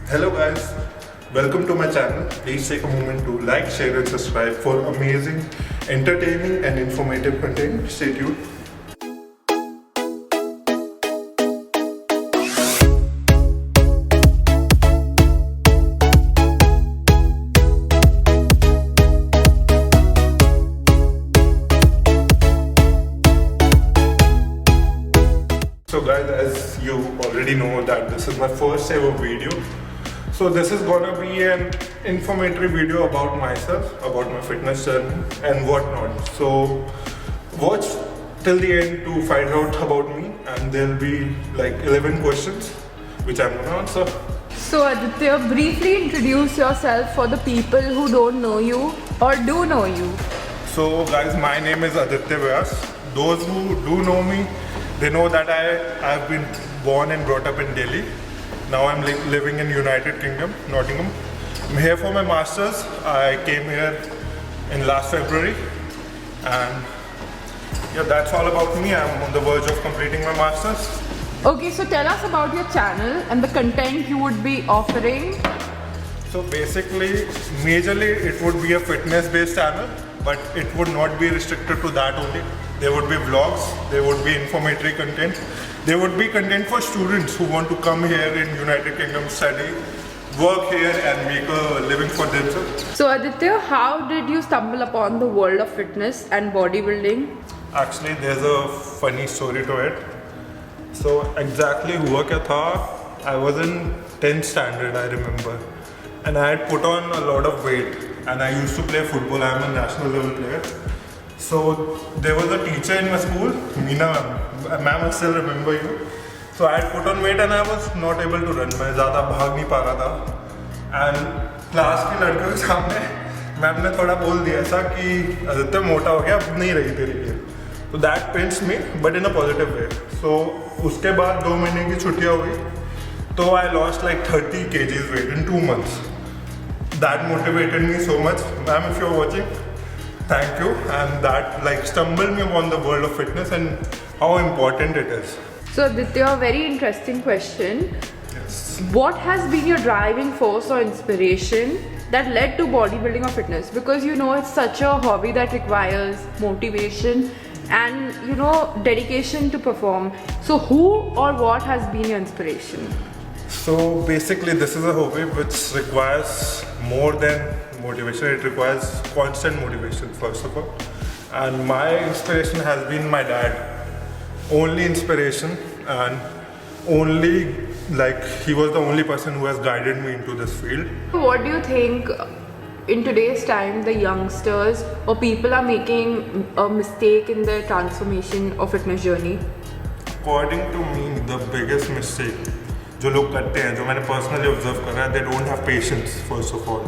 Hello guys, welcome to my channel. Please take a moment to like, share and subscribe for amazing, entertaining and informative content. Stay tuned. So guys, as you already know that this is my first ever video. So this is gonna be an informative video about myself, about my fitness journey and whatnot. So watch till the end to find out about me, and there'll be like 11 questions which I'm gonna answer. So Aditya, briefly introduce yourself for the people who don't know you or do know you. So guys, my name is Aditya Vyas. Those who do know me, they know that I've been born and brought up in Delhi. Now I'm living in United Kingdom, Nottingham. I'm here for my masters. I came here in last February, and yeah, that's all about me. I'm on the verge of completing my masters. Okay, so tell us about your channel and the content you would be offering. So basically, majorly it would be a fitness-based channel, but it would not be restricted to that only. There would be vlogs, there would be informative content, there would be content for students who want to come here in United Kingdom, study, work here and make a living for themselves. So Aditya, how did you stumble upon the world of fitness and bodybuilding? Actually, there's a funny story to it. So exactly हुआ क्या था, I was in 10th standard, I remember, and I had put on a lot of weight, and I used to play football. I am a national level player. So there was a teacher in my school, Meena ma'am, I still remember you. So I had put on weight and I was not able to run. मैं ज़्यादा भाग नहीं पा रहा था. And class की लड़कियों के सामने मैम ने थोड़ा बोल दिया ऐसा कि आदित्य मोटा हो गया, अब नहीं रही तेरी ये. So that pinched me, but in a positive way. So उसके बाद 2 महीने की छुट्टियाँ हुई, तो I lost like 30 kgs weight in 2 months. That motivated me so much. Ma'am, if you're watching, thank you. And that like stumbled me upon the world of fitness and how important it is. So Aditya, a very interesting question. Yes. What has been your driving force or inspiration that led to bodybuilding or fitness? Because you know it's such a hobby that requires motivation and dedication to perform. So who or what has been your inspiration? So basically this is a hobby which requires more than motivation. It requires constant motivation first of all. And my inspiration has been my dad. Only inspiration, and only like he was the only person who has guided me into this field. What do you think in today's time the youngsters or people are making a mistake in their transformation or fitness journey? According to me, the biggest mistake जो लोग करते हैं, जो मैंने personally observe करा है, they don't have patience first of all.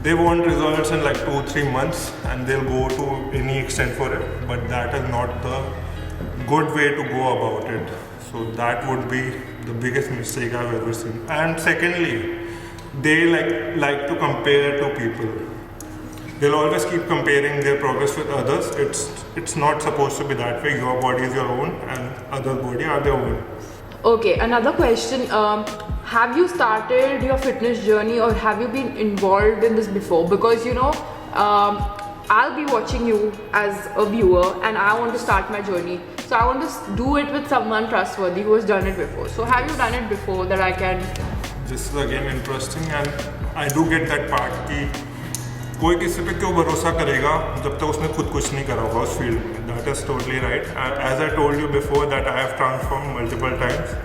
They want results in like 2-3 months and they'll go to any extent for it, but that is not the good way to go about it. So that would be the biggest mistake I've ever seen. And secondly, they like to compare to people. They'll always keep comparing their progress with others. It's not supposed to be that way. Your body is your own and other body are their own. Okay, another question. Have you started your fitness journey or have you been involved in this before? Because I'll be watching you as a viewer and I want to start my journey. So I want to do it with someone trustworthy who has done it before. So have you done it before that I can? This is again interesting, and I do get that part कि कोई किसी पे क्यों भरोसा करेगा जब तक उसने खुद कुछ नहीं करा होगा उस फील्ड में. That is totally right. As I told you before that I have transformed multiple times.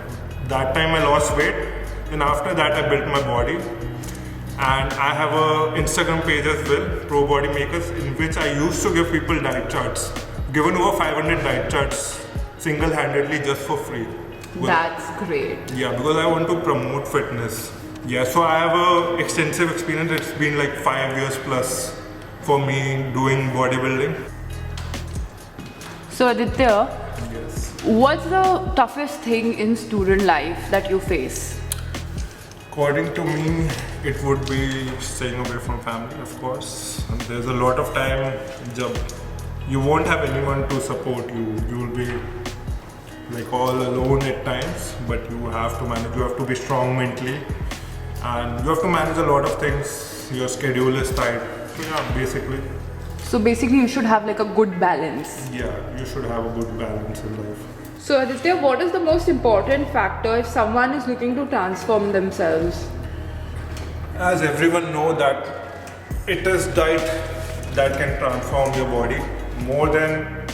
That time I lost weight, and after that I built my body. And I have a Instagram page as well, Pro Body Makers, in which I used to give people diet charts. Given over 500 diet charts single-handedly just for free. That's great. Yeah, because I want to promote fitness. Yeah, so I have a extensive experience. It's been like 5 years plus for me doing bodybuilding. So Aditya, Yes. what's the toughest thing in student life that you face? According to me, it would be staying away from family, of course. And there's a lot of time job. You won't have anyone to support you. You will be like all alone at times, but you have to manage. You have to be strong mentally, and you have to manage a lot of things. Your schedule is tight. So yeah, basically. So basically, you should have like a good balance. Yeah, you should have a good balance in life. So Aditya, what is the most important factor if someone is looking to transform themselves? As everyone know that it is diet that can transform your body more than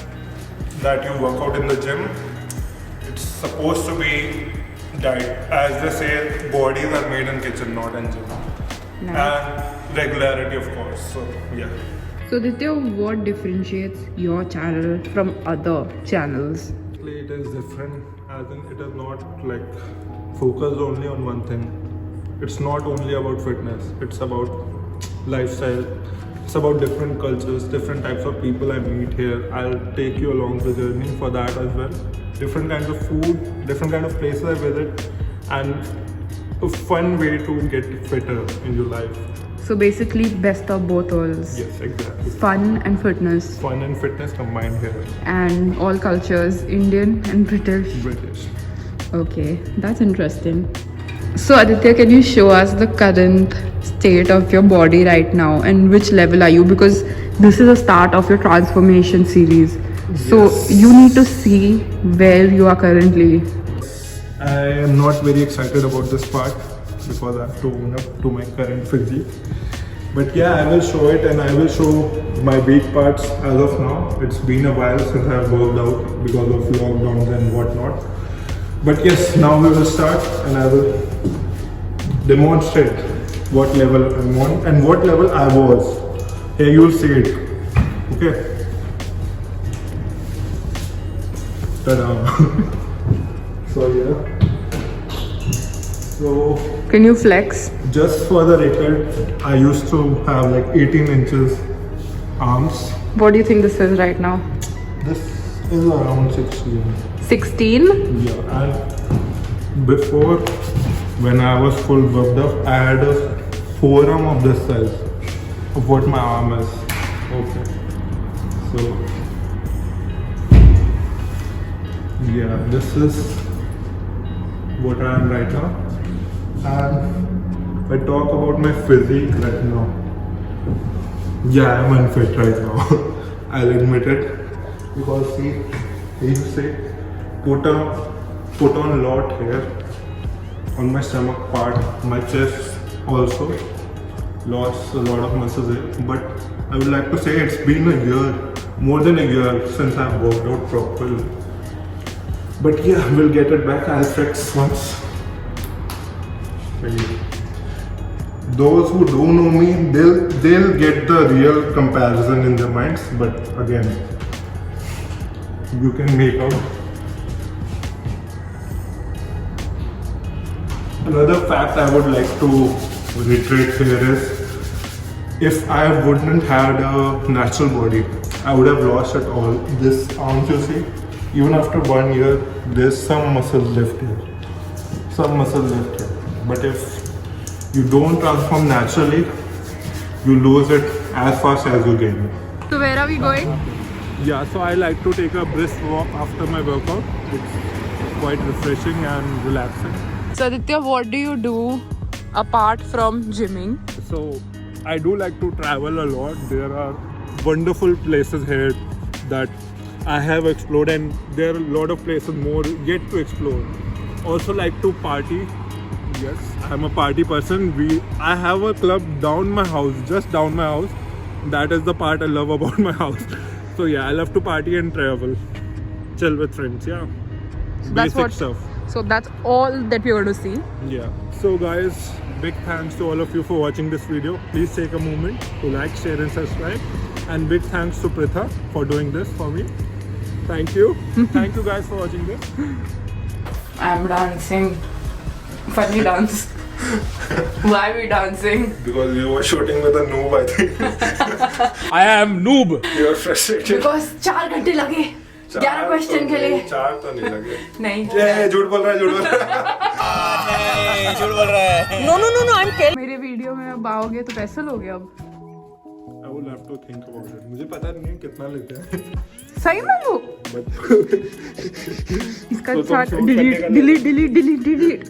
that you work out in the gym. It's supposed to be diet. As they say, bodies are made in kitchen, not in gym. Nice. And regularity, of course. So yeah. So Aditya, what differentiates your channel from other channels? It is different, as in it is not like focused only on one thing. It's not only about fitness, it's about lifestyle, it's about different cultures, different types of people I meet here. I'll take you along the journey for that as well. Different kinds of food, different kind of places I visit, and a fun way to get fitter in your life. So basically, best of both worlds. Yes, exactly. Fun and fitness. Fun and fitness combined here. And all cultures, Indian and British. British. Okay, that's interesting. So Aditya, can you show us the current state of your body right now and which level are you? Because this is the start of your transformation series. So Yes. you need to see where you are currently. I am not very excited about this part because I have to own up to my current physique. But yeah, I will show it, and I will show my weak parts as of now. It's been a while since I've worked out because of lockdowns and whatnot. But yes, now we will start, and I will demonstrate what level I'm on and what level I was. Here you will see it. Okay. Ta-da. So yeah. So Can you flex? just for the record, I used to have like 18 inches arms. What do you think this is right now? This is around 16. 16? Yeah, and before, when I was full buffed up, I had a forearm of this size of what my arm is. Okay. So yeah, this is what I am right now. And if I talk about my physique right now, yeah, I'm unfit right now. I'll admit it. Because see, you say, put on a lot here on my stomach part, my chest also lost a lot of muscles here. But I would like to say it's been a year, more than a year since I've worked out properly. But yeah, we'll get it back. I'll flex once. Those who do know me, they'll get the real comparison in their minds. But again, you can make out. Another fact I would like to reiterate here is, if I wouldn't had a natural body, I would have lost it all. This arms you see, even after 1 year, there's some muscle left here. Some muscle left here. But if you don't transform naturally, you lose it as fast as you gain it. So where are we going? Yeah, so I like to take a brisk walk after my workout. It's quite refreshing and relaxing. So Aditya, what do you do apart from gymming? So I do like to travel a lot. There are wonderful places here that I have explored, and there are a lot of places more yet to explore. Also like to party. Yes, I'm a party person. I have a club down my house, just down my house. That is the part I love about my house. So yeah, I love to party and travel, chill with friends. Yeah, So basic stuff. So that's all that we're going to see. Yeah. So guys, big thanks to all of you for watching this video. Please take a moment to like, share and subscribe. And big thanks to Pritha for doing this for me. Thank you. Thank you guys for watching this. I'm dancing. Funny dance. Why are we dancing? Because you were shooting with a noob, I think. I am noob. You're frustrated. Because 4 घंटे लगे 11 question के लिए. 4 तो नहीं लगे. नहीं. झूठ बोल रहा है, झूठ बोल रहा है. झूठ बोल रहा है. No, I'm kidding. मेरे वीडियो में अब आओगे तो कैसे लोगे अब? I will have to think about it. मुझे पता नहीं है कितना लेते हैं. सही में वो? But इसका तो तुम चार्ट shoot करने का डिलीट